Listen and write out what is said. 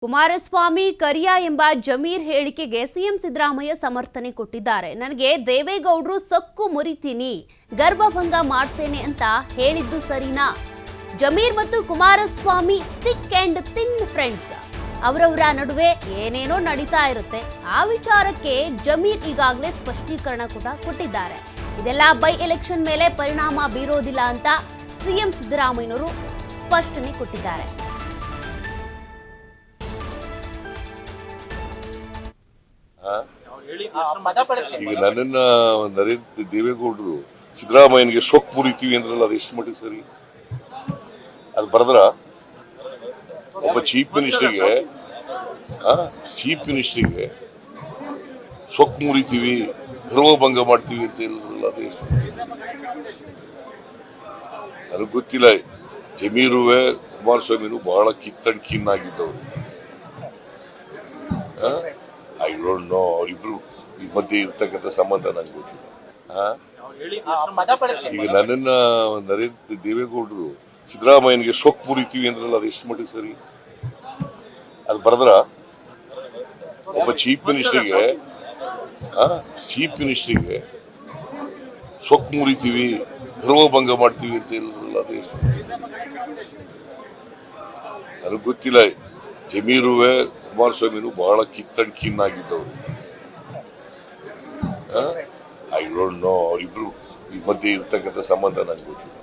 ಕುಮಾರಸ್ವಾಮಿ ಕರಿಯ ಎಂಬ ಜಮೀರ್ ಹೇಳಿಕೆಗೆ ಸಿಎಂ ಸಿದ್ದರಾಮಯ್ಯ ಸಮರ್ಥನೆ ಕೊಟ್ಟಿದ್ದಾರೆ. ನನಗೆ ದೇವೇಗೌಡರು ಸೊಕ್ಕು ಮುರಿತೀನಿ, ಗರ್ಭಭಂಗ ಮಾಡ್ತೇನೆ ಅಂತ ಹೇಳಿದ್ದು ಸರಿನಾ? ಜಮೀರ್ ಮತ್ತು Kumaraswamy thick and thin friends. ಅವರವರ ನಡುವೆ ಏನೇನೋ ನಡೀತಾ ಇರುತ್ತೆ. ಆ ವಿಚಾರಕ್ಕೆ ಜಮೀರ್ ಈಗಾಗಲೇ ಸ್ಪಷ್ಟೀಕರಣ ಕೂಡ ಕೊಟ್ಟಿದ್ದಾರೆ. ಇದೆಲ್ಲ ಬೈ ಎಲೆಕ್ಷನ್ ಮೇಲೆ ಪರಿಣಾಮ ಬೀರೋದಿಲ್ಲ ಅಂತ ಸಿಎಂ ಸಿದ್ದರಾಮಯ್ಯನವರು ಸ್ಪಷ್ಟನೆ ಕೊಟ್ಟಿದ್ದಾರೆ. ಈಗ ನನ್ನನ್ನ ನರೇಂದ್ರ ದೇವೇಗೌಡರು ಸಿದ್ದರಾಮಯ್ಯನಿಗೆ ಸೊಕ್ಕು ಮುರಿತೀವಿ ಅಂದ್ರಲ್ಲ, ಅದು ಎಷ್ಟು ಮಟ್ಟಿಗೆ ಸರಿ? ಅದು ಬರೆದ್ರ ಒಬ್ಬ ಚೀಫ್ ಮಿನಿಸ್ಟರ್ಗೆ ಸೊಕ್ಕು ಮುರಿತೀವಿ, ಗರ್ವಭಂಗ ಮಾಡ್ತೀವಿ ಅಂತ ಹೇಳಿದ್ರಲ್ಲ, ಅದು ಎಷ್ಟು? ನನಗೆ ಗೊತ್ತಿಲ್ಲ. ಜಮೀರುವೆ ಕುಮಾರಸ್ವಾಮಿನೂ ಬಹಳ ಕಿತ್ತಂಡ್ ಕಿನ್ನಾಗಿದ್ದವರು. ಐ ಡೋಂಟ್ ನೋ, ಅವರಿಬ್ರು ಈ ಮಧ್ಯೆ ಇರ್ತಕ್ಕಂಥ ಸಂಬಂಧ ನಂಗೆ ಗೊತ್ತಿಲ್ಲ. ಈಗ ನನ್ನನ್ನ ನರೇಂದ್ರ ದೇವೇಗೌಡರು ಸಿದ್ದರಾಮಯ್ಯನಿಗೆ ಸೊಕ್ಕು ಮುರಿತೀವಿ ಅಂದ್ರಲ್ಲ, ಅದು ಎಷ್ಟು ಮಟ್ಟಿಗೆ ಸರಿ? ಅದು ಬರೆದ್ರ ಒಬ್ಬ ಚೀಫ್ ಮಿನಿಸ್ಟರ್ಗೆ ಸೊಕ್ಕು ಮುರಿತೀವಿ, ಗರ್ವಭಂಗ ಮಾಡ್ತೀವಿ ಅಂತ ಹೇಳಿದ್ರಲ್ಲ, ಅದು ಎಷ್ಟು? ನನಗೆ ಗೊತ್ತಿಲ್ಲ. ಜಮೀರುವೆ ಕುಮಾರಸ್ವಾಮಿನೂ ಬಹಳ ಕಿತ್ತಂಡ್ ಕಿನ್ನಾಗಿದ್ದವರು. ಐ ಡೋಂಟ್ ನೋ, ಅವರಿಬ್ರು ಈ ಮಧ್ಯೆ ಇರ್ತಕ್ಕಂಥ ಸಂಬಂಧ ನಂಗೆ ಗೊತ್ತಿಲ್ಲ.